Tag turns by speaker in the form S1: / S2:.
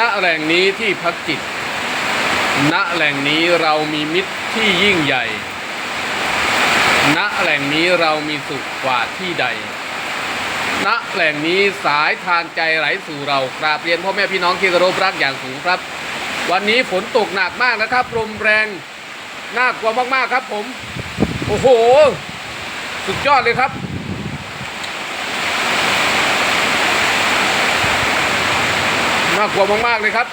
S1: ณแหล่งนี้ที่พักจิตณแหล่งนี้เรามีมิตรที่ยิ่งใหญ่ณแหล่งนี้เรามีสุขกว่าที่ใดณแหล่งนี้สายทานใจไหลสู่เรากราบเรียนพ่อแม่พี่น้องที่เคารพรักอย่างสูงครับวันนี้ฝนตกหนักมากนะครับลมแรงน่ากลัวมากๆครับผมโอ้โหสุดยอดเลยครับน่ากลัวมากๆเลยครับ